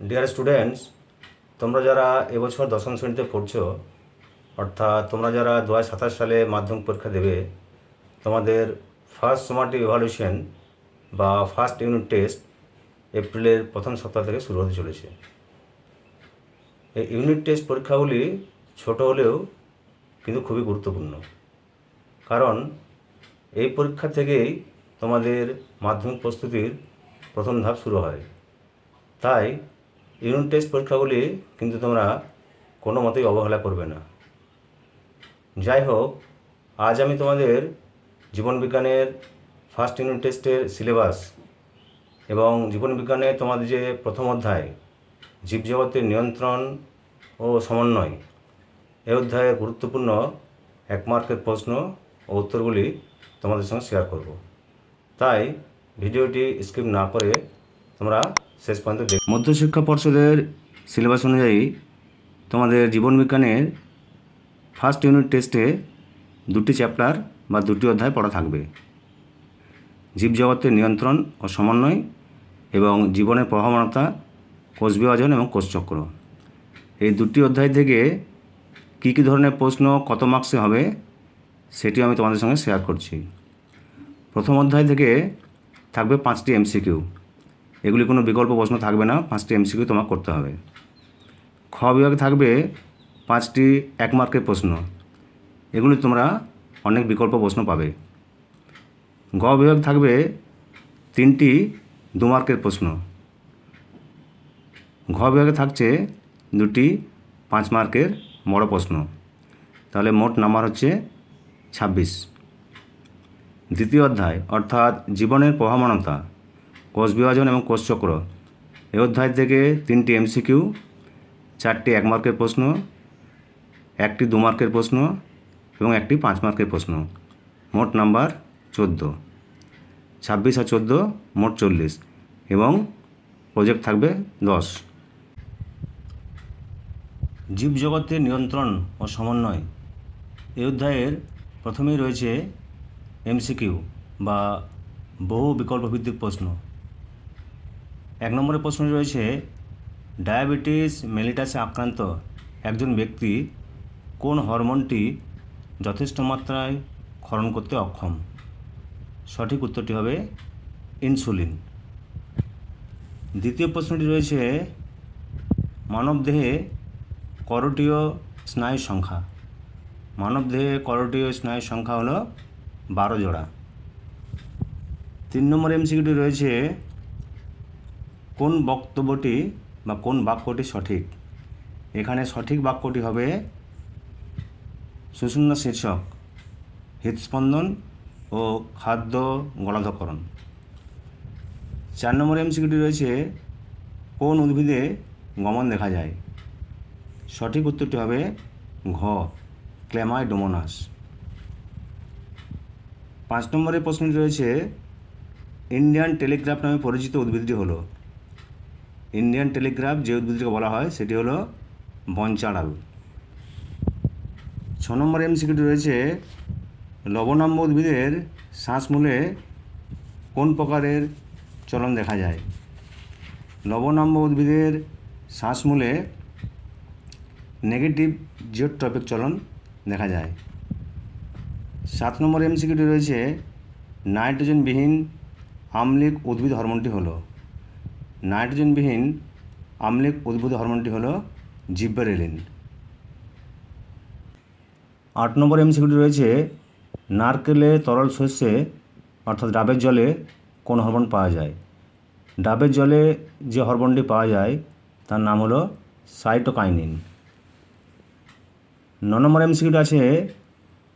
Dear students, তোমরা যারা এবছর দশম শ্রেণীতে পড়ছো, অর্থাৎ তোমরা যারা 2027 সালে মাধ্যমিক পরীক্ষা দেবে, তোমাদের ফার্স্ট সামারটিভ ইভ্যালুয়েশন বা ফার্স্ট ইউনিট টেস্ট এপ্রিলের প্রথম সপ্তাহ থেকে শুরু হতে চলেছে। এই ইউনিট টেস্ট পরীক্ষাগুলি ছোট হলেও কিন্তু খুবই গুরুত্বপূর্ণ, কারণ এই পরীক্ষা থেকেই তোমাদের মাধ্যমিক প্রস্তুতির প্রথম ধাপ শুরু হয়। তাই ইউনিট টেস্ট পরীক্ষাগুলি কিন্তু তোমরা কোনো মতেই অবহেলা করবে না। যাই হোক, আজ আমি তোমাদের জীবনবিজ্ঞানের ফার্স্ট ইউনিট টেস্টের সিলেবাস এবং জীবনবিজ্ঞানে তোমাদের যে প্রথম অধ্যায় জীবজগতের নিয়ন্ত্রণ ও সমন্বয়, এই অধ্যায়ে গুরুত্বপূর্ণ 1 মার্কের প্রশ্ন ও উত্তরগুলি তোমাদের সঙ্গে শেয়ার করব। তাই ভিডিওটি স্কিপ না করে তোমরা শেষ পর্যন্ত মধ্যশিক্ষা পর্ষদের সিলেবাস অনুযায়ী তোমাদের জীবনবিজ্ঞানের ফার্স্ট ইউনিট টেস্টে 2টি চ্যাপ্টার বা 2টি অধ্যায় পড়া থাকবে। জীবজগতের নিয়ন্ত্রণ ও সমন্বয় এবং জীবনের প্রভাবনতা, কোষ বিভাজন এবং কোষচক্র। এই 2টি অধ্যায় থেকে কী কী ধরনের প্রশ্ন কত মার্কসে হবে সেটি আমি তোমাদের সঙ্গে শেয়ার করছি। প্রথম অধ্যায় থেকে থাকবে 5টি এমসিকিউ। এগুলি কোনো বিকল্প প্রশ্ন থাকবে না, 5টি এমসিকিউ তোমাকে করতে হবে। খ বিভাগে থাকবে 5টি 1 মার্কের প্রশ্ন। এগুলি তোমরা অনেক বিকল্প প্রশ্ন পাবে। গ বিভাগ থাকবে 3টি 2 মার্কের প্রশ্ন। ঘ বিভাগে থাকছে 2টি 5 মার্কের বড় প্রশ্ন। তাহলে মোট নাম্বার হচ্ছে 26। দ্বিতীয় অধ্যায় অর্থাৎ জীবনের প্রভাবনতা, কোষ বিভাজন এবং কোষচক্র, এই অধ্যায় থেকে 3টি এমসিকিউ, 4টি 1 মার্কের প্রশ্ন, 1টি 2 মার্কের প্রশ্ন এবং 1টি 5 মার্কের প্রশ্ন। মোট নাম্বার 14। 26 আর 14 মোট 40 এবং প্রজেক্ট থাকবে 10। জীবজগতের নিয়ন্ত্রণ ও সমন্বয়, এই অধ্যায়ের প্রথমেই রয়েছে এমসিকিউ বা বহু বিকল্প ভিত্তিক প্রশ্ন। 1 নম্বরের প্রশ্নে রয়েছে, ডায়াবেটিস মেলিটাসে আক্রান্ত একজন ব্যক্তি কোন হরমোনটি যথেষ্ট মাত্রায় ক্ষরণ করতে অক্ষম? সঠিক উত্তরটি হবে ইনসুলিন। দ্বিতীয় প্রশ্নটি রয়েছে, মানবদেহে করোটীয় স্নায়ুর সংখ্যা। মানবদেহে করোটীয় স্নায়ুর সংখ্যা হলো 12 জোড়া। 3 নম্বর এমসিকিউটি রয়েছে, কোন বক্তব্যটি বা কোন বাক্যটি সঠিক? এখানে সঠিক বাক্যটি হবে সুষুম্ন শীর্ষক, হৃদস্পন্দন ও খাদ্য গলাধঃকরণ। 4 নম্বর এমসিকিউটি রয়েছে, কোন উদ্ভিদে গমন দেখা যায়? সঠিক উত্তরটি হবে ঘ, ক্ল্যামাইডোমোনাস। 5 নম্বরের প্রশ্নটি রয়েছে, ইন্ডিয়ান টেলিগ্রাফ নামে পরিচিত উদ্ভিদটি হলো? ইন্ডিয়ান টেলিগ্রাফ যে উদ্ভিদটিকে বলা হয় সেটি হলো বনচাঁড়াল। 6 নম্বর এমসিকিউটি রয়েছে, লবণাম্ব উদ্ভিদের শ্বাসমূলে কোন প্রকারের চলন দেখা যায়? লবণাম্ব উদ্ভিদের শ্বাসমূলে নেগেটিভ জিওট্রপিক চলন দেখা যায়। 7 নম্বর এমসিকিউটি রয়েছে, নাইট্রোজেনবিহীন আম্লিক উদ্ভিদ হরমোনটি হলো? নাইট্রোজেনবিহীন আম্লিক উদ্ভিদ হরমোনটি হলো জিব্বেরেলিন। 8 নম্বর এমসিকিউটি রয়েছে, নারকেলের তরল শস্যে অর্থাৎ ডাবের জলে কোন হরমোন পাওয়া যায়? ডাবের জলে যে হরমোনটি পাওয়া যায় তার নাম হলো সাইটোকাইনিন। 9 নম্বর এমসিকিউটি আছে,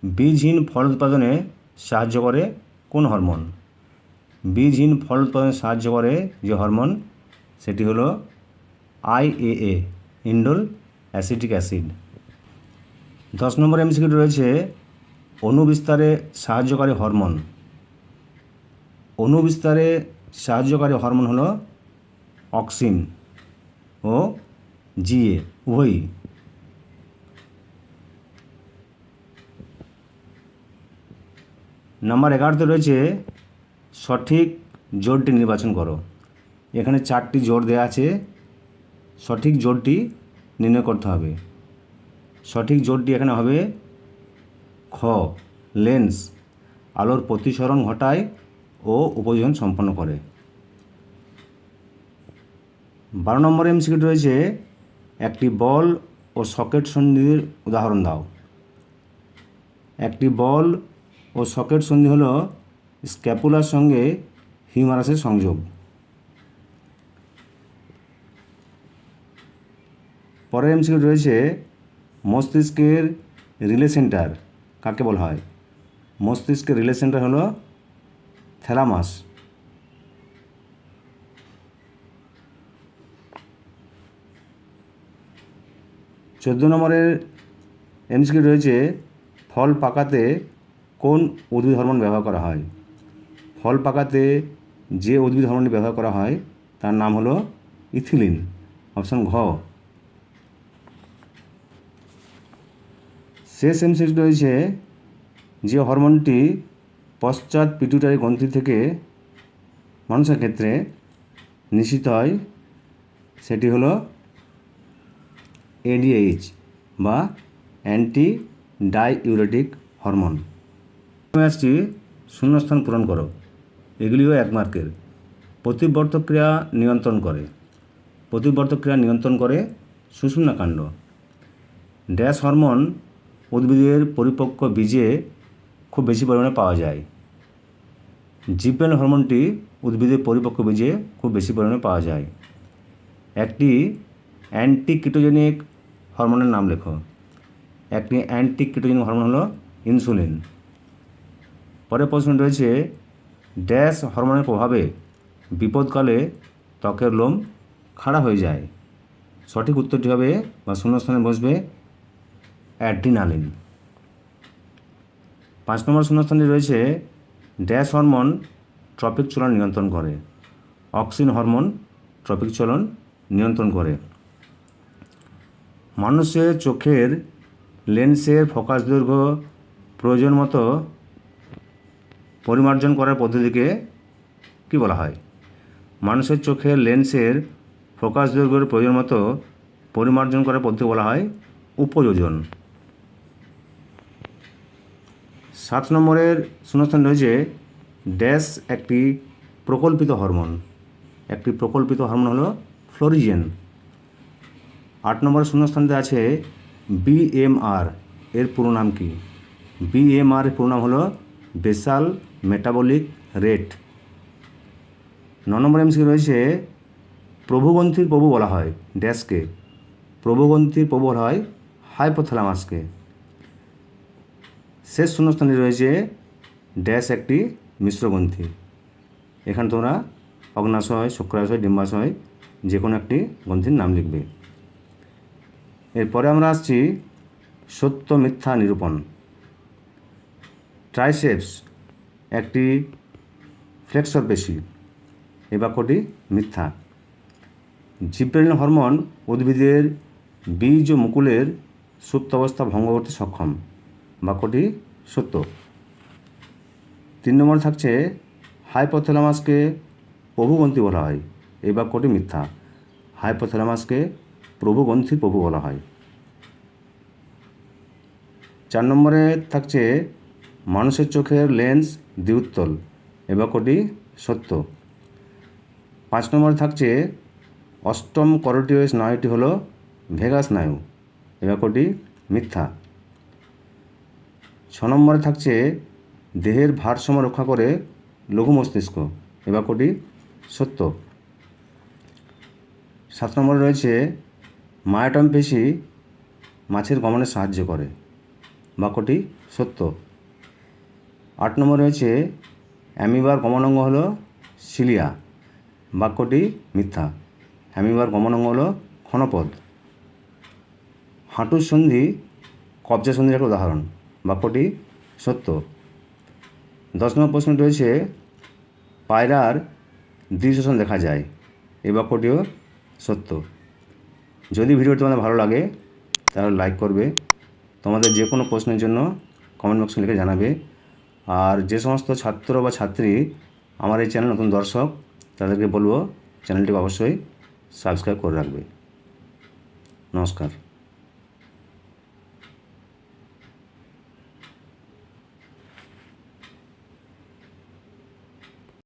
বীজহীন ফল উৎপাদনে সাহায্য করে কোন হরমোন? বীজহীন ফল উৎপাদনে সাহায্য করে যে হরমোন সেটি হলো IAA, ইন্ডোল অ্যাসিটিক অ্যাসিড। 10 নম্বর এমসিকিউটি রয়েছে, অণু বিস্তারে সাহায্যকারী হরমোন। অণু বিস্তারে সাহায্যকারী হরমোন হলো অক্সিন ও GA উভয়ই। নাম্বার 11তে রয়েছে, সঠিক জোড়টি নির্বাচন করো। এখানে 4টি জোড় দেওয়া আছে, সঠিক জোরটি নির্ণয় করতে হবে। সঠিক জোরটি এখানে হবে খ, লেন্স আলোর প্রতিসরণ ঘটায় ও উপযোজন সম্পন্ন করে। 12 নম্বরে এমসিকিউ রয়েছে, একটি বল ও সকেট সন্ধির উদাহরণ দাও। একটি বল ও সকেট সন্ধি হলো স্ক্যাপুলার সঙ্গে হিউমারাসের সংযোগ। পরের এমসিকিউ রয়েছে, মস্তিষ্কের রিলে সেন্টার কাকে বলা হয়? মস্তিষ্কের রিলে সেন্টার হলো থ্যালামাস। 14 নম্বরের এমসিকিউ রয়েছে, ফল পাকাতে কোন উদ্ভিদ হরমোন ব্যবহার করা হয়? ফল পাকাতে যে উদ্ভিদ হরমোনটি ব্যবহার করা হয় তার নাম হলো ইথিলিন, অপশন ঘ। শেষ এমসিকিউ রয়েছে, যে হরমোনটি পশ্চাৎ পিটুইটারি গ্রন্থি থেকে মানুষের ক্ষেত্রে নিঃসৃত হয় সেটি হলো এডিএইচ বা অ্যান্টি ডাইউরেটিক হরমোন। আমি আসছি শূন্যস্থান পূরণ করো। এগুলিও 1 মার্কের। প্রতিবর্ত ক্রিয়া নিয়ন্ত্রণ করে। প্রতিবর্ত ক্রিয়া নিয়ন্ত্রণ করে সুষুম্না কাণ্ড। ড্যাশ হরমোন উদ্ভিদের পরিপক্ক বীজে খুব বেশি পরিমাণে পাওয়া যায়। জিব্রেল হরমোনটি উদ্ভিদের পরিপক্ক বীজে খুব বেশি পরিমাণে পাওয়া যায়। একটি অ্যান্টিকিটোজেনিক হরমোনের নাম লেখো। একটি অ্যান্টিকিটোজেনিক হরমোন হলো ইনসুলিন। পরের প্রশ্ন রয়েছে, ড্যাশ হরমোনের প্রভাবে বিপদকালে ত্বকের লোম খাড়া হয়ে যায়। সঠিক উত্তরটি হবে বা শূন্যস্থানে বসবে অ্যাড্রিনালিন। 5 নম্বর শূন্যস্থানে রয়েছে, ড্যাশ হরমোন ট্রপিক চলন নিয়ন্ত্রণ করে। অক্সিন হরমোন ট্রপিক চলন নিয়ন্ত্রণ করে। মানুষের চোখের লেন্সের ফোকাস দৈর্ঘ্য প্রয়োজন মতো পরিমার্জন করার পদ্ধতিকে কী বলা হয়? মানুষের চোখের লেন্সের ফোকাস দৈর্ঘ্যের প্রয়োজন মতো পরিমার্জন করার পদ্ধতি বলা হয় উপযোজন। 7 নম্বরের শূন্যস্থান রয়েছে, ড্যাশ একটি প্রকল্পিত হরমোন। একটি প্রকল্পিত হরমোন হলো ফ্লোরিজেন। 8 নম্বরের শূন্যস্থানতে আছে বিএমআর এর পুরো নাম কি? বিএমআর এর পুরো নাম হলো বেসাল মেটাবলিক রেট। 9 নম্বর এমসিকিউ রয়েছে, প্রভুগ্রন্থির প্রভু বলা হয় ড্যাশকে। প্রভুগ্রন্থির প্রভু বলা হয় হাইপোথ্যালামাসকে। শেষ শূন্যস্থানে রয়েছে, ড্যাশ একটি মিশ্রগ্রন্থি। এখানে তোমরা অগ্নাশয়, শুক্রাশয়, ডিম্বাশয় যে কোনো একটি গ্রন্থির নাম লিখবে। এরপরে আমরা আসছি সত্য মিথ্যা নিরূপণ। ট্রাইসেপস একটি ফ্লেক্সর পেশি। এই বাক্যটি মিথ্যা। জিব্রেলিন হরমোন উদ্ভিদের বীজ ও মুকুলের সুপ্ত অবস্থা ভঙ্গ করতে সক্ষম। বাক্যটি সত্য। 3 নম্বর থাকছে, হাইপোথ্যালামাসকে প্রভুগ্রন্থি বলা হয়। এই বাক্যটি মিথ্যা। হাইপোথ্যালামাসকে প্রভুগ্রন্থির প্রভু বলা হয়। 4 নম্বরে থাকছে, মানুষের চোখের লেন্স দ্বিউত্তল। এই বাক্যটি সত্য। 5 নম্বরে থাকছে, অষ্টম করোটিয় স্নায়ুটি হলো ভেগাস স্নায়ু। এই বাক্যটি মিথ্যা। 6 নম্বরে থাকছে, দেহের ভারসাম্য রক্ষা করে লঘু মস্তিষ্ক। এই বাক্যটি সত্য। 7 নম্বরে রয়েছে, মায়োটম পেশি মাছের গমনে সাহায্য করে। বাক্যটি সত্য। 8 নম্বরে রয়েছে, অ্যামিবার গমনাঙ্গ হলো সিলিয়া। বাক্যটি মিথ্যা। অ্যামিবার গমনাঙ্গ হলো ক্ষণপদ। হাঁটুর সন্ধি কবজা সন্ধির একটা উদাহরণ। বাক্যটি সত্য। 10 নম্বর প্রশ্ন রয়েছে, পায়রার দৃশ্যশন দেখা যায়। এই বাক্যটিও সত্য। যদি ভিডিওটি তোমাদের ভালো লাগে তাহলে লাইক করবে। তোমাদের যে কোনো প্রশ্নের জন্য কমেন্ট বক্সে লিখে জানাবে। আর যে সমস্ত ছাত্র বা ছাত্রী আমার এই চ্যানেল নতুন দর্শক তাদেরকে বলবো চ্যানেলটিকে অবশ্যই সাবস্ক্রাইব করে রাখবে। নমস্কার।